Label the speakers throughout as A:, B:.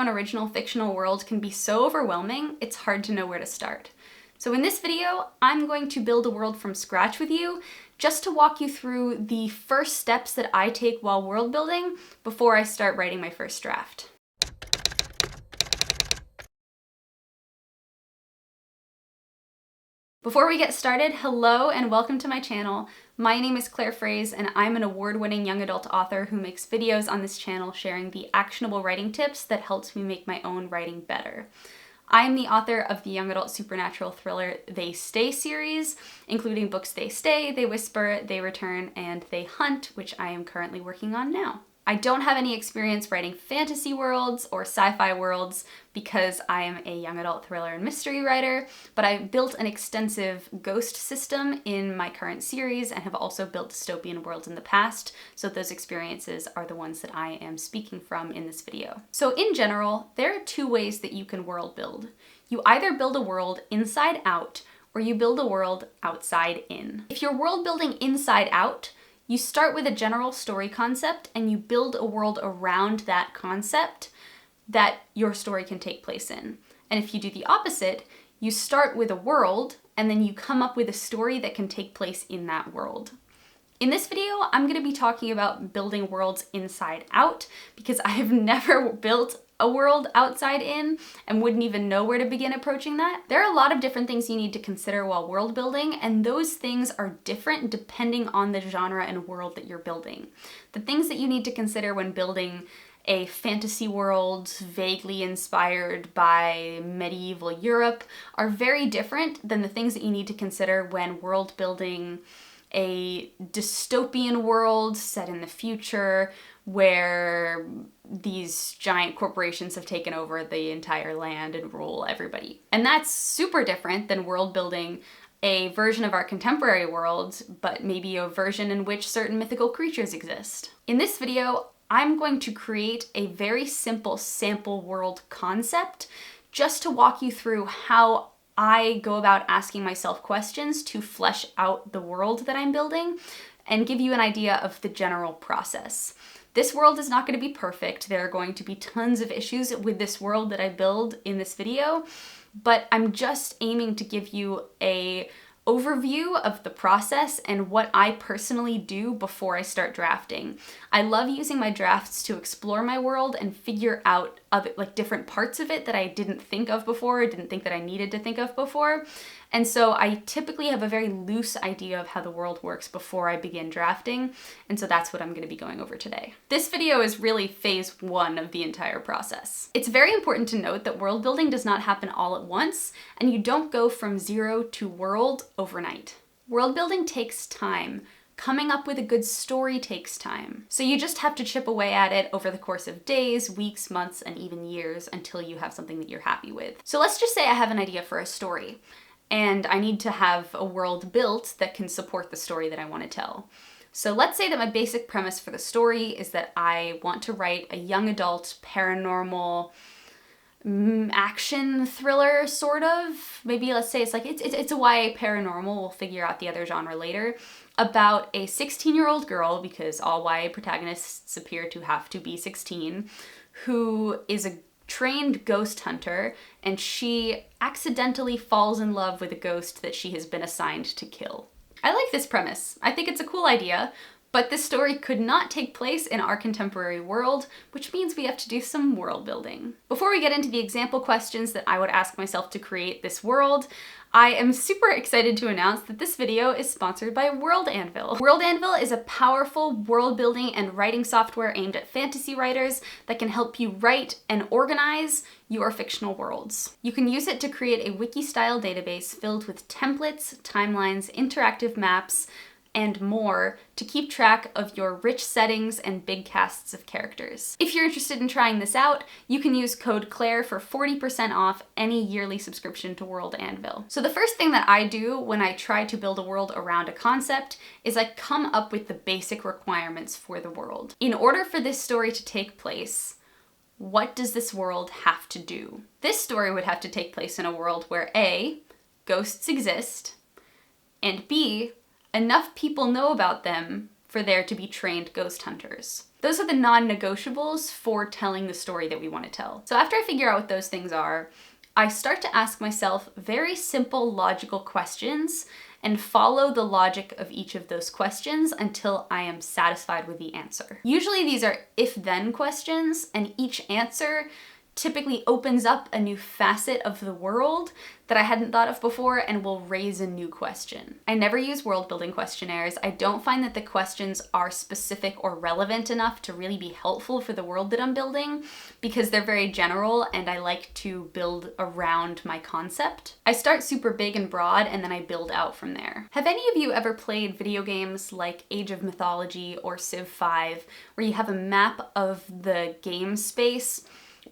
A: own original fictional world can be so overwhelming, it's hard to know where to start. So in this video, I'm going to build a world from scratch with you, just to walk you through the first steps that I take while world building before I start writing my first draft. Before we get started, hello and welcome to my channel. My name is Claire Fraze and I'm an award-winning young adult author who makes videos on this channel sharing the actionable writing tips that helps me make my own writing better. I am the author of the young adult supernatural thriller They Stay series, including books They Stay, They Whisper, They Return, and They Hunt, which I am currently working on now. I don't have any experience writing fantasy worlds or sci-fi worlds because I am a young adult thriller and mystery writer, but I built an extensive ghost system in my current series and have also built dystopian worlds in the past, so those experiences are the ones that I am speaking from in this video. So in general, there are two ways that you can world build. You either build a world inside out, or you build a world outside in. If you're world building inside out, you start with a general story concept and you build a world around that concept that your story can take place in. And if you do the opposite, you start with a world and then you come up with a story that can take place in that world. In this video, I'm going to be talking about building worlds inside out because I have never built a world outside in and wouldn't even know where to begin approaching that. There are a lot of different things you need to consider while world building, and those things are different depending on the genre and world that you're building. The things that you need to consider when building a fantasy world vaguely inspired by medieval Europe are very different than the things that you need to consider when world building a dystopian world set in the future where these giant corporations have taken over the entire land and rule everybody. And that's super different than world building a version of our contemporary world, but maybe a version in which certain mythical creatures exist. In this video, I'm going to create a very simple sample world concept just to walk you through how I go about asking myself questions to flesh out the world that I'm building and give you an idea of the general process. This world is not going to be perfect. There are going to be tons of issues with this world that I build in this video, but I'm just aiming to give you an overview of the process and what I personally do before I start drafting. I love using my drafts to explore my world and figure out different parts of it that I didn't think of before, didn't think that I needed to think of before. And so I typically have a very loose idea of how the world works before I begin drafting, and so that's what I'm going to be going over today. This video is really phase one of the entire process. It's very important to note that world building does not happen all at once, and you don't go from zero to world overnight. World building takes time. Coming up with a good story takes time. So you just have to chip away at it over the course of days, weeks, months, and even years until you have something that you're happy with. So let's just say I have an idea for a story, and I need to have a world built that can support the story that I want to tell. So let's say that my basic premise for the story is that I want to write a young adult paranormal action thriller, sort of. Maybe let's say it's a YA paranormal, we'll figure out the other genre later, about a 16-year-old girl, because all YA protagonists appear to have to be 16, who is a trained ghost hunter, and she accidentally falls in love with a ghost that she has been assigned to kill. I like this premise. I think it's a cool idea, but this story could not take place in our contemporary world, which means we have to do some world building. Before we get into the example questions that I would ask myself to create this world, I am super excited to announce that this video is sponsored by World Anvil. World Anvil is a powerful world building and writing software aimed at fantasy writers that can help you write and organize your fictional worlds. You can use it to create a wiki-style database filled with templates, timelines, interactive maps, and more to keep track of your rich settings and big casts of characters. If you're interested in trying this out, you can use code CLAIRE for 40% off any yearly subscription to World Anvil. So the first thing that I do when I try to build a world around a concept is I come up with the basic requirements for the world. In order for this story to take place, what does this world have to do? This story would have to take place in a world where A, ghosts exist, and B, enough people know about them for there to be trained ghost hunters. Those are the non-negotiables for telling the story that we want to tell. So after I figure out what those things are, I start to ask myself very simple logical questions and follow the logic of each of those questions until I am satisfied with the answer. Usually these are if-then questions, and each answer typically opens up a new facet of the world that I hadn't thought of before and will raise a new question. I never use world building questionnaires. I don't find that the questions are specific or relevant enough to really be helpful for the world that I'm building because they're very general and I like to build around my concept. I start super big and broad and then I build out from there. Have any of you ever played video games like Age of Mythology or Civ 5 where you have a map of the game space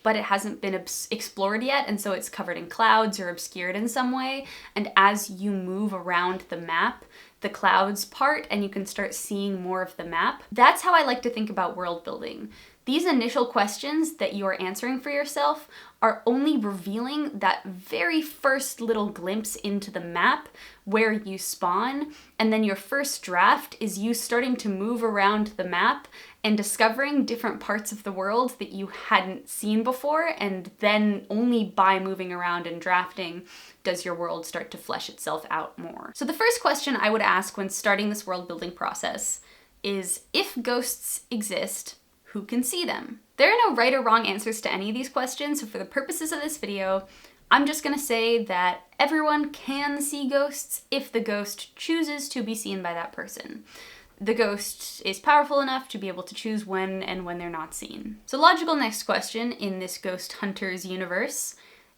A: but it hasn't been explored yet, and so it's covered in clouds or obscured in some way, and as you move around the map, the clouds part and you can start seeing more of the map? That's how I like to think about world building. These initial questions that you are answering for yourself are only revealing that very first little glimpse into the map where you spawn, and then your first draft is you starting to move around the map and discovering different parts of the world that you hadn't seen before, and then only by moving around and drafting does your world start to flesh itself out more. So the first question I would ask when starting this world building process is, if ghosts exist, who can see them? There are no right or wrong answers to any of these questions, so for the purposes of this video, I'm just gonna say that everyone can see ghosts if the ghost chooses to be seen by that person. The ghost is powerful enough to be able to choose when and when they're not seen. So logical next question in this ghost hunters universe,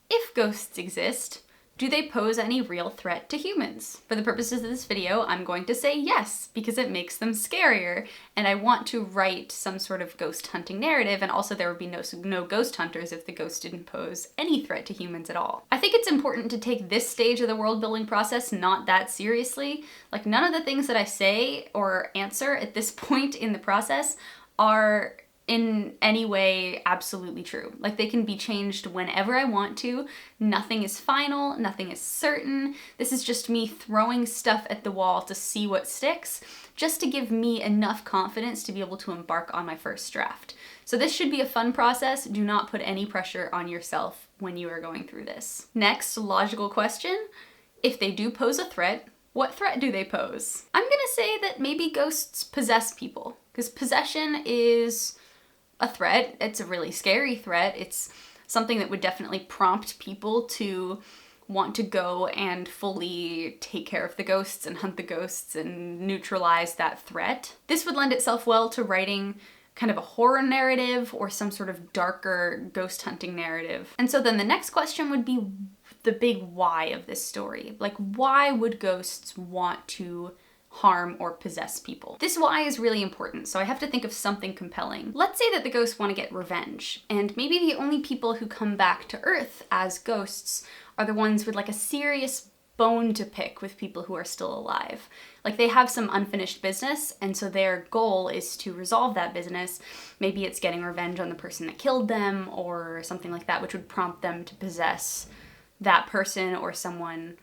A: if ghosts exist, do they pose any real threat to humans? For the purposes of this video, I'm going to say yes, because it makes them scarier, and I want to write some sort of ghost hunting narrative, and also there would be no ghost hunters if the ghost didn't pose any threat to humans at all. I think it's important to take this stage of the world building process not that seriously. Like, none of the things that I say or answer at this point in the process are in any way absolutely true. Like, they can be changed whenever I want to. Nothing is final, nothing is certain. This is just me throwing stuff at the wall to see what sticks, just to give me enough confidence to be able to embark on my first draft. So this should be a fun process. Do not put any pressure on yourself when you are going through this. Next, logical question. If they do pose a threat, what threat do they pose? I'm gonna say that maybe ghosts possess people, because possession is a threat. It's a really scary threat. It's something that would definitely prompt people to want to go and fully take care of the ghosts and hunt the ghosts and neutralize that threat. This would lend itself well to writing kind of a horror narrative or some sort of darker ghost hunting narrative. And so then the next question would be the big why of this story. Like, why would ghosts want to harm or possess people? This why is really important, so I have to think of something compelling. Let's say that the ghosts want to get revenge, and maybe the only people who come back to Earth as ghosts are the ones with like a serious bone to pick with people who are still alive. Like, they have some unfinished business, and so their goal is to resolve that business. Maybe it's getting revenge on the person that killed them or something like that, which would prompt them to possess that person or someone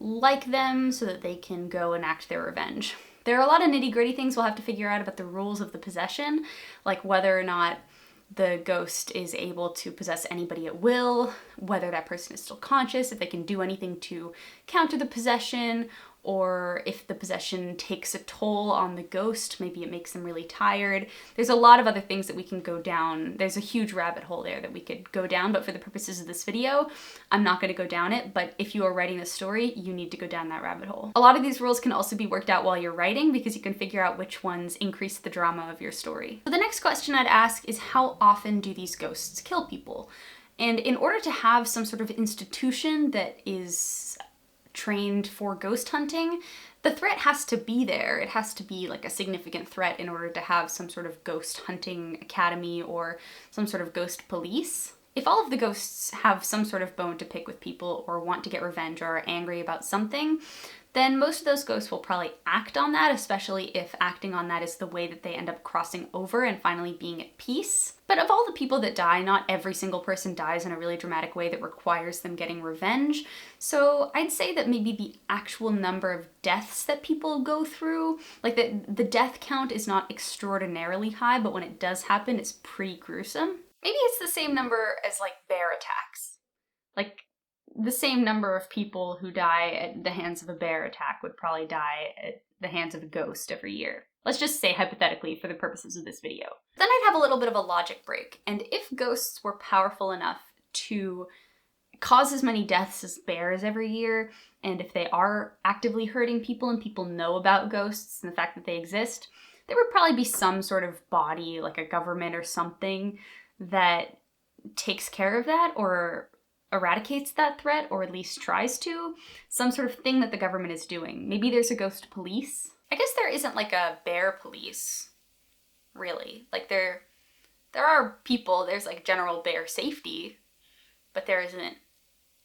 A: like them so that they can go enact their revenge. There are a lot of nitty-gritty things we'll have to figure out about the rules of the possession, like whether or not the ghost is able to possess anybody at will, whether that person is still conscious, if they can do anything to counter the possession, or if the possession takes a toll on the ghost, maybe it makes them really tired. There's a lot of other things that we can go down. There's a huge rabbit hole there that we could go down, but for the purposes of this video, I'm not going to go down it, but if you are writing a story, you need to go down that rabbit hole. A lot of these rules can also be worked out while you're writing because you can figure out which ones increase the drama of your story. So the next question I'd ask is, how often do these ghosts kill people? And in order to have some sort of institution that is trained for ghost hunting, the threat has to be there. It has to be like a significant threat in order to have some sort of ghost hunting academy or some sort of ghost police. If all of the ghosts have some sort of bone to pick with people or want to get revenge or are angry about something, then most of those ghosts will probably act on that, especially if acting on that is the way that they end up crossing over and finally being at peace. But of all the people that die, not every single person dies in a really dramatic way that requires them getting revenge. So I'd say that maybe the actual number of deaths that people go through, like the death count is not extraordinarily high, but when it does happen, it's pretty gruesome. Maybe it's the same number as like bear attacks. Like the same number of people who die at the hands of a bear attack would probably die at the hands of a ghost every year. Let's just say hypothetically for the purposes of this video. Then I'd have a little bit of a logic break, and if ghosts were powerful enough to cause as many deaths as bears every year, and if they are actively hurting people and people know about ghosts and the fact that they exist, there would probably be some sort of body, like a government or something, that takes care of that or eradicates that threat, or at least tries to. Some sort of thing that the government is doing. Maybe there's a ghost police. I guess there isn't like a bear police, really. Like there are people, there's like general bear safety, but there isn't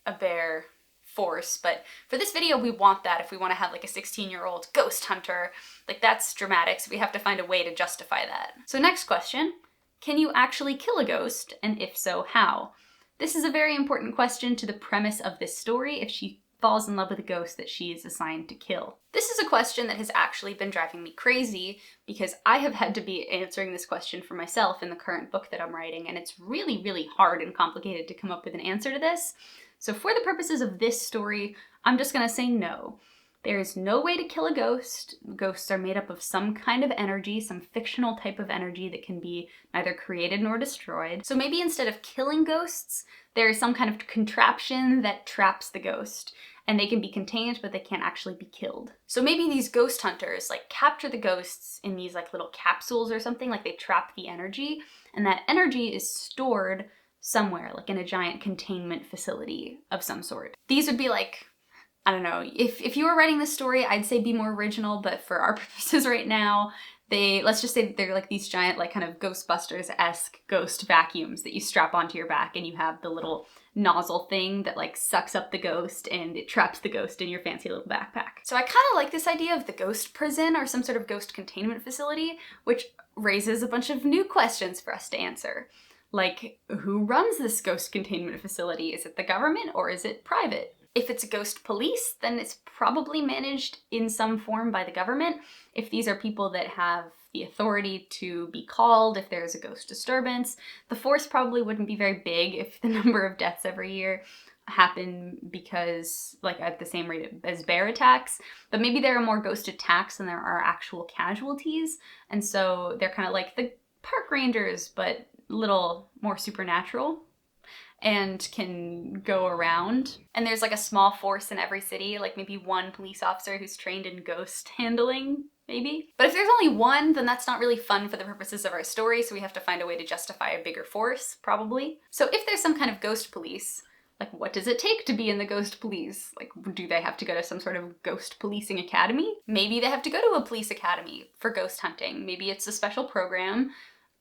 A: a bear force. But for this video, we want that if we want to have like a 16-year-old ghost hunter. Like that's dramatic, so we have to find a way to justify that. So next question, can you actually kill a ghost? And if so, how? This is a very important question to the premise of this story if she falls in love with a ghost that she is assigned to kill. This is a question that has actually been driving me crazy because I have had to be answering this question for myself in the current book that I'm writing, and it's really, really hard and complicated to come up with an answer to this. So for the purposes of this story, I'm just gonna say no. There is no way to kill a ghost. Ghosts are made up of some kind of energy, some fictional type of energy that can be neither created nor destroyed. So maybe instead of killing ghosts, there is some kind of contraption that traps the ghost, and they can be contained, but they can't actually be killed. So maybe these ghost hunters like capture the ghosts in these like little capsules or something, like they trap the energy, and that energy is stored somewhere, like in a giant containment facility of some sort. These would be like, I don't know, if you were writing this story, I'd say be more original, but for our purposes right now, let's just say that they're like these giant, like kind of Ghostbusters-esque ghost vacuums that you strap onto your back, and you have the little nozzle thing that like sucks up the ghost and it traps the ghost in your fancy little backpack. So I kind of like this idea of the ghost prison or some sort of ghost containment facility, which raises a bunch of new questions for us to answer. Like, who runs this ghost containment facility? Is it the government or is it private? If it's a ghost police, then it's probably managed in some form by the government. If these are people that have the authority to be called if there's a ghost disturbance, the force probably wouldn't be very big if the number of deaths every year happen because, like, at the same rate as bear attacks. But maybe there are more ghost attacks than there are actual casualties, and so they're kind of like the park rangers, but a little more supernatural, and can go around. And there's like a small force in every city, like maybe one police officer who's trained in ghost handling, maybe. But if there's only one, then that's not really fun for the purposes of our story, so we have to find a way to justify a bigger force, probably. So if there's some kind of ghost police, like what does it take to be in the ghost police? Like, do they have to go to some sort of ghost policing academy? Maybe they have to go to a police academy for ghost hunting. Maybe it's a special program.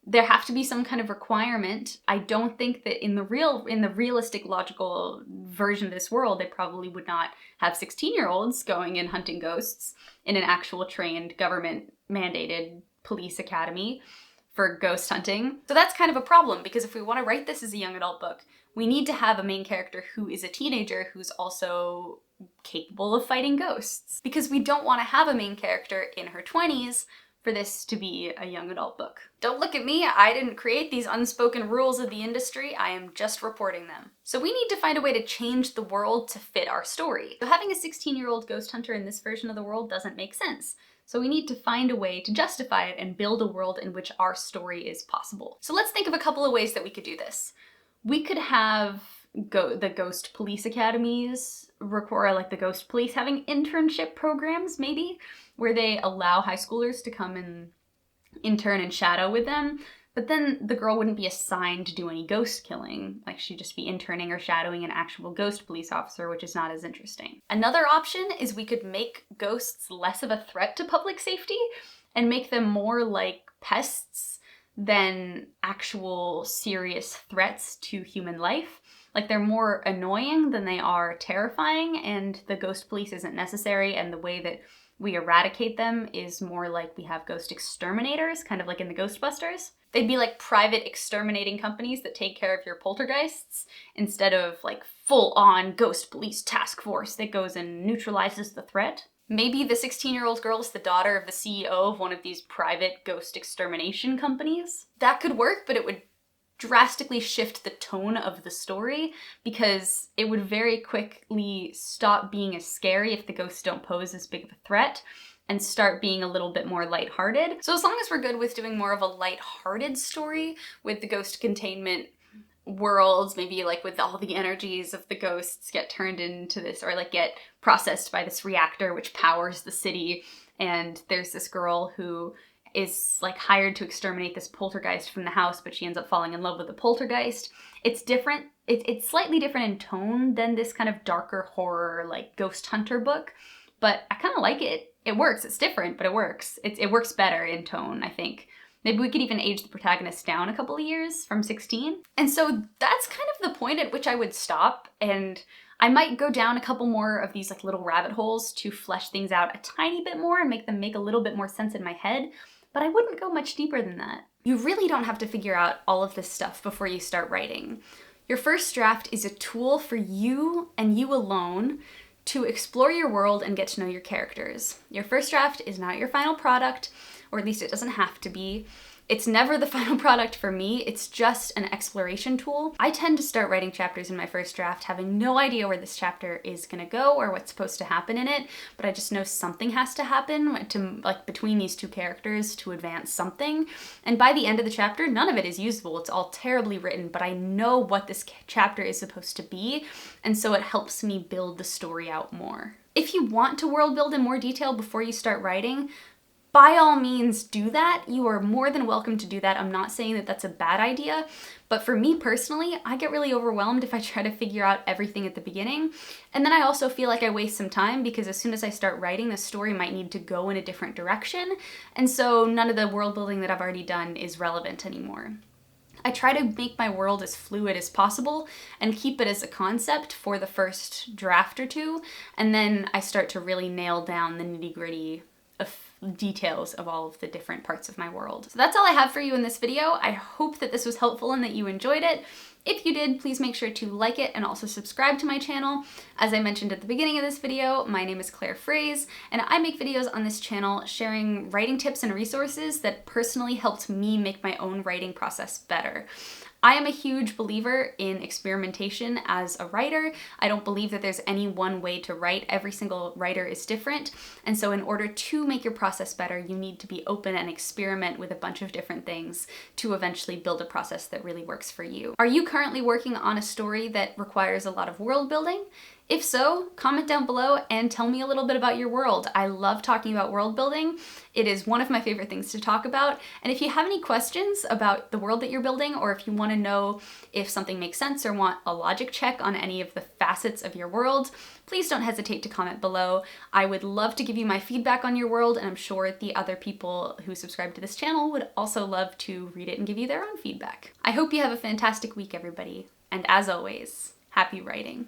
A: There have to be some kind of requirement. I don't think that in the realistic, logical version of this world, they probably would not have 16-year-olds going and hunting ghosts in an actual trained government-mandated police academy for ghost hunting. So that's kind of a problem, because if we want to write this as a young adult book, we need to have a main character who is a teenager who's also capable of fighting ghosts. Because we don't want to have a main character in her 20s for this to be a young adult book. Don't look at me, I didn't create these unspoken rules of the industry, I am just reporting them. So we need to find a way to change the world to fit our story. So having a 16-year-old ghost hunter in this version of the world doesn't make sense. So we need to find a way to justify it and build a world in which our story is possible. So let's think of a couple of ways that we could do this. We could have the ghost police academies require, like the ghost police having internship programs, maybe, where they allow high schoolers to come and intern and shadow with them, but then the girl wouldn't be assigned to do any ghost killing. Like, she'd just be interning or shadowing an actual ghost police officer, which is not as interesting. Another option is we could make ghosts less of a threat to public safety and make them more like pests than actual serious threats to human life. Like, they're more annoying than they are terrifying, and the ghost police isn't necessary, and the way that we eradicate them is more like we have ghost exterminators, kind of like in the Ghostbusters. They'd be like private exterminating companies that take care of your poltergeists instead of like full-on ghost police task force that goes and neutralizes the threat. Maybe the 16-year-old girl is the daughter of the CEO of one of these private ghost extermination companies. That could work, but it would drastically shift the tone of the story because it would very quickly stop being as scary if the ghosts don't pose as big of a threat and start being a little bit more lighthearted. So as long as we're good with doing more of a lighthearted story with the ghost containment worlds, maybe like with all the energies of the ghosts get turned into this, or like get processed by this reactor which powers the city, and there's this girl who is like hired to exterminate this poltergeist from the house, but she ends up falling in love with the poltergeist. It's different. It's slightly different in tone than this kind of darker horror like ghost hunter book, but I kind of like it. It works. It's different, but it works. It works better in tone, I think. Maybe we could even age the protagonist down a couple of years from 16. And so that's kind of the point at which I would stop, and I might go down a couple more of these like little rabbit holes to flesh things out a tiny bit more and make them make a little bit more sense in my head, but I wouldn't go much deeper than that. You really don't have to figure out all of this stuff before you start writing. Your first draft is a tool for you and you alone to explore your world and get to know your characters. Your first draft is not your final product, or at least it doesn't have to be. It's never the final product for me, it's just an exploration tool. I tend to start writing chapters in my first draft having no idea where this chapter is gonna go or what's supposed to happen in it, but I just know something has to happen to, like, between these two characters to advance something. And by the end of the chapter, none of it is usable. It's all terribly written, but I know what this chapter is supposed to be, and so it helps me build the story out more. If you want to world build in more detail before you start writing, by all means do that. You are more than welcome to do that. I'm not saying that that's a bad idea, but for me personally, I get really overwhelmed if I try to figure out everything at the beginning. And then I also feel like I waste some time because as soon as I start writing, the story might need to go in a different direction. And so none of the world building that I've already done is relevant anymore. I try to make my world as fluid as possible and keep it as a concept for the first draft or two, and then I start to really nail down the nitty-gritty of details of all of the different parts of my world. So that's all I have for you in this video. I hope that this was helpful and that you enjoyed it. If you did, please make sure to like it and also subscribe to my channel. As I mentioned at the beginning of this video, my name is Claire Fraze, and I make videos on this channel sharing writing tips and resources that personally helped me make my own writing process better. I am a huge believer in experimentation as a writer. I don't believe that there's any one way to write. Every single writer is different. And so in order to make your process better, you need to be open and experiment with a bunch of different things to eventually build a process that really works for you. Are you currently working on a story that requires a lot of world building? If so, comment down below and tell me a little bit about your world. I love talking about world building. It is one of my favorite things to talk about. And if you have any questions about the world that you're building, or if you want to know if something makes sense or want a logic check on any of the facets of your world, please don't hesitate to comment below. I would love to give you my feedback on your world, and I'm sure the other people who subscribe to this channel would also love to read it and give you their own feedback. I hope you have a fantastic week, everybody. And as always, happy writing.